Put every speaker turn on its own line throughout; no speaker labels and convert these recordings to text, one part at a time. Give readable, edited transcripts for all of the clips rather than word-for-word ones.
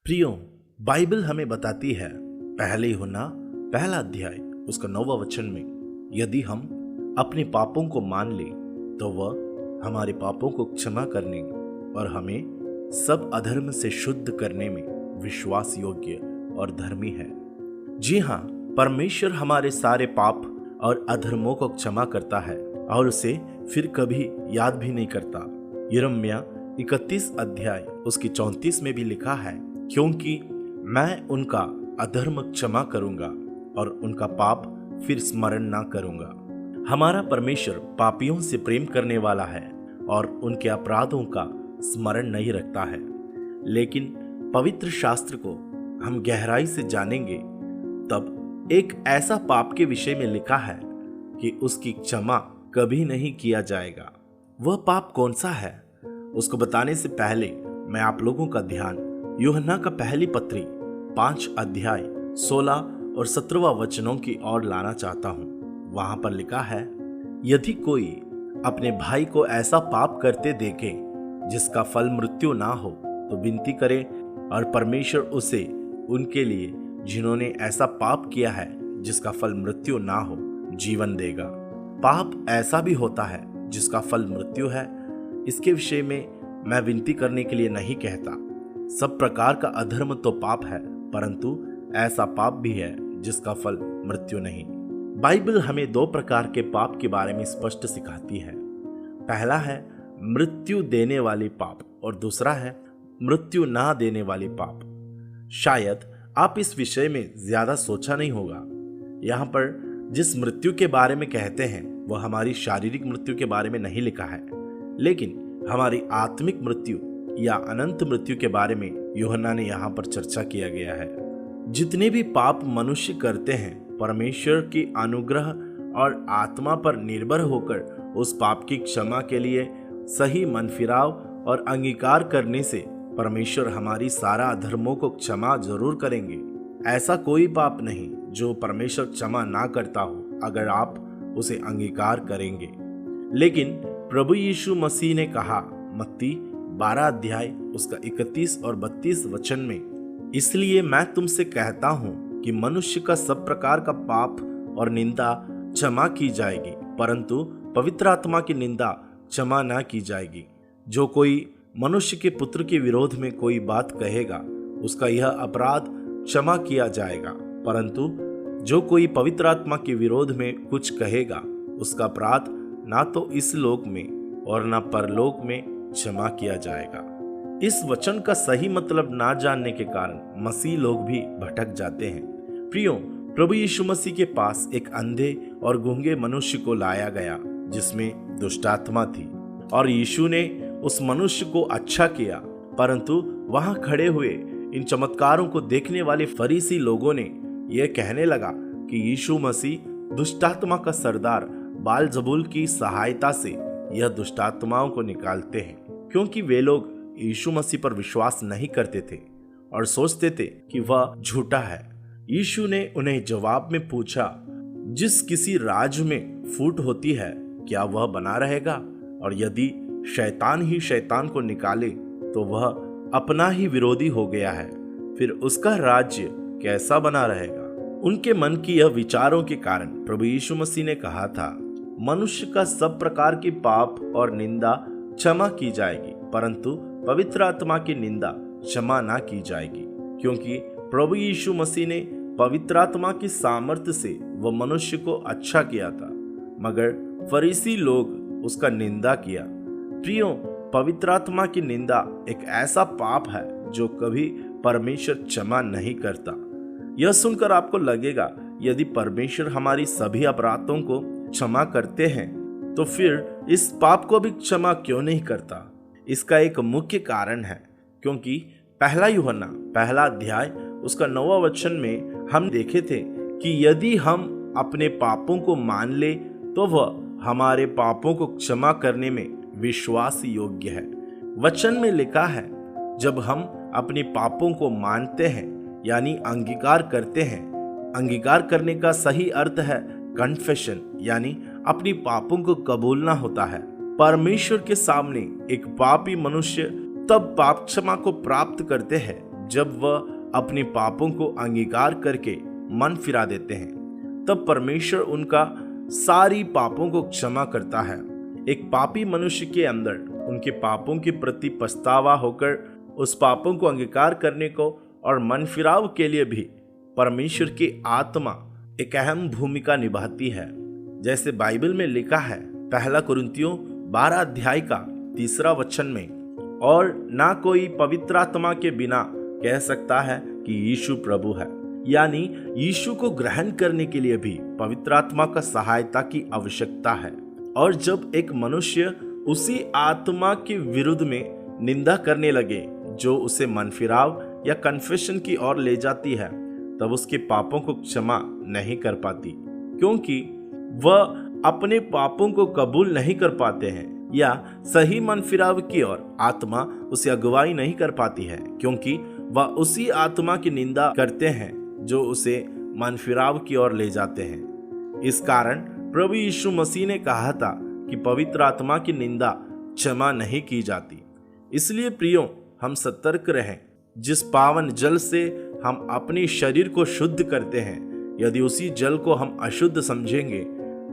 प्रियो, बाइबल हमें बताती है पहले यूहन्ना पहला अध्याय उसका 9वां वचन में, यदि हम अपने पापों को मान ले तो वह हमारे पापों को क्षमा करने और हमें सब अधर्म से शुद्ध करने में विश्वास योग्य और धर्मी है। जी हाँ, परमेश्वर हमारे सारे पाप और अधर्मों को क्षमा करता है और उसे फिर कभी याद भी नहीं करता। यिर्मयाह 31 अध्याय उसकी 34 में भी लिखा है, क्योंकि मैं उनका अधर्म क्षमा करूंगा और उनका पाप फिर स्मरण ना करूंगा। हमारा परमेश्वर पापियों से प्रेम करने वाला है और उनके अपराधों का स्मरण नहीं रखता है। लेकिन पवित्र शास्त्र को हम गहराई से जानेंगे तब एक ऐसा पाप के विषय में लिखा है कि उसकी क्षमा कभी नहीं किया जाएगा। वह पाप कौन सा है, उसको बताने से पहले मैं आप लोगों का ध्यान यूहन्ना का पहली पत्री 5 अध्याय 16 और 17 वचनों की ओर लाना चाहता हूँ। वहां पर लिखा है, यदि कोई अपने भाई को ऐसा पाप करते देखे जिसका फल मृत्यु ना हो तो विनती करे और परमेश्वर उसे उनके लिए जिन्होंने ऐसा पाप किया है जिसका फल मृत्यु ना हो जीवन देगा। पाप ऐसा भी होता है जिसका फल मृत्यु है। इसके विषय में मैं विनती करने के लिए नहीं कहता। सब प्रकार का अधर्म तो पाप है, परंतु ऐसा पाप भी है जिसका फल मृत्यु नहीं। बाइबल हमें 2 प्रकार के पाप के बारे में स्पष्ट सिखाती है। पहला है मृत्यु देने वाले पाप और दूसरा है मृत्यु ना देने वाले पाप। शायद आप इस विषय में ज्यादा सोचा नहीं होगा। यहाँ पर जिस मृत्यु के बारे में कहते हैं वह हमारी शारीरिक मृत्यु के बारे में नहीं लिखा है, लेकिन हमारी आत्मिक मृत्यु या अनंत मृत्यु के बारे में यूहन्ना ने यहाँ पर चर्चा किया गया है। जितने भी पाप मनुष्य करते हैं, परमेश्वर की अनुग्रह और आत्मा पर निर्भर होकर उस पाप की क्षमा के लिए सही मन फिराव और अंगीकार करने से परमेश्वर हमारी सारा अधर्मों को क्षमा जरूर करेंगे। ऐसा कोई पाप नहीं जो परमेश्वर क्षमा ना करता हो अगर आप उसे अंगीकार करेंगे। लेकिन प्रभु यीशु मसीह ने कहा, मत्ती 12 अध्याय उसका 31 और 32 वचन में, इसलिए मैं तुमसे कहता हूं कि मनुष्य का सब प्रकार का पाप और निंदा क्षमा की जाएगी, परंतु पवित्र आत्मा की निंदा क्षमा ना की जाएगी। जो कोई मनुष्य के पुत्र के विरोध में कोई बात कहेगा उसका यह अपराध क्षमा किया जाएगा, परंतु जो कोई पवित्र आत्मा के विरोध में कुछ कहेगा उसका अपराध ना तो इस लोक में और ना परलोक में क्षमा किया जाएगा। इस वचन का सही मतलब ना जानने के कारण मसीह लोग भी भटक जाते हैं। प्रियो, प्रभु यीशु मसीह के पास एक अंधे और गूंगे मनुष्य को लाया गया जिसमें दुष्ट आत्मा थी और यीशु ने उस मनुष्य को अच्छा किया, परंतु वहां खड़े हुए इन चमत्कारों को देखने वाले फरीसी लोगों ने यह कहने लगा कि यीशु मसीह दुष्टात्मा का सरदार बालजबूल की सहायता से यह दुष्टात्माओं को निकालते हैं, क्योंकि वे लोग यीशु मसीह पर विश्वास नहीं करते थे और सोचते थे कि वह झूठा है। यीशु ने उन्हें जवाब में पूछा, जिस किसी राज्य में फूट होती है क्या वह बना रहेगा? और यदि शैतान ही शैतान को निकाले तो वह अपना ही विरोधी हो गया है, फिर उसका राज्य कैसा बना रहेगा? उनके मन की यह विचारों के कारण प्रभु यीशु मसीह ने कहा था, मनुष्य का सब प्रकार की पाप और निंदा क्षमा की जाएगी, परंतु पवित्र आत्मा की निंदा क्षमा ना की जाएगी, क्योंकि प्रभु यीशु मसीह ने पवित्र आत्मा की सामर्थ्य से वह मनुष्य को अच्छा किया था, मगर फरीसी लोग उसका निंदा किया। प्रियो, पवित्र आत्मा की निंदा एक ऐसा पाप है जो कभी परमेश्वर क्षमा नहीं करता। यह सुनकर आपको लगेगा, यदि परमेश्वर हमारी सभी अपराधों को क्षमा करते हैं तो फिर इस पाप को भी क्षमा क्यों नहीं करता? इसका एक मुख्य कारण है, क्योंकि पहला यूहन्ना पहला अध्याय उसका 9वां वचन में हम देखे थे कि यदि हम अपने पापों को मान ले तो वह हमारे पापों को क्षमा करने में विश्वास योग्य है। वचन में लिखा है, जब हम अपने पापों को मानते हैं यानी अंगीकार करते हैं। अंगीकार करने का सही अर्थ है कन्फेशन, यानी अपनी पापों को कबूलना होता है। परमेश्वर के सामने एक पापी मनुष्य तब पाप क्षमा को प्राप्त करते हैं जब वह अपने पापों को अंगीकार करके मन फिरा देते हैं, तब परमेश्वर उनका सारी पापों को क्षमा करता है। एक पापी मनुष्य के अंदर उनके पापों के प्रति पछतावा होकर उस पापों को अंगीकार करने को और मन फिराव के लिए भी परमेश्वर की आत्मा एक अहम भूमिका निभाती है। जैसे बाइबल में लिखा है, पहला कुरिन्थियों 12 अध्याय का 3 वचन में, और ना कोई पवित्र आत्मा के बिना कह सकता है कि यीशु प्रभु है। यानी यीशु को ग्रहण करने के लिए भी पवित्र आत्मा का सहायता की आवश्यकता है। और जब एक मनुष्य उसी आत्मा के विरुद्ध में निंदा करने लगे जो उसे मनफिराव या कन्फेशन की ओर ले जाती है, तब उसके पापों को क्षमा नहीं कर पाती, क्योंकि वह अपने पापों को कबूल नहीं कर पाते हैं, या सही मनफिराव की ओर आत्मा उसे अगुवाई नहीं कर पाती है, क्योंकि वह उसी आत्मा की निंदा करते हैं जो उसे मनफिराव की ओर ले जाते हैं। इस कारण प्रभु यीशु मसीह ने कहा था कि पवित्र आत्मा की निंदा क्षमा नहीं की जाती। इसलिए प्रियो, हम सतर्क रहें। जिस पावन जल से हम अपने शरीर को शुद्ध करते हैं, यदि उसी जल को हम अशुद्ध समझेंगे,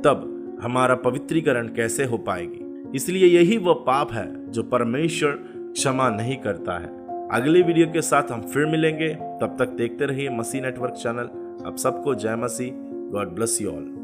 तब हमारा पवित्रीकरण कैसे हो पाएगी। इसलिए यही वह पाप है जो परमेश्वर क्षमा नहीं करता है। अगले वीडियो के साथ हम फिर मिलेंगे। तब तक देखते रहिए मसीह नेटवर्क चैनल। आप सबको जय मसीह। God bless you all.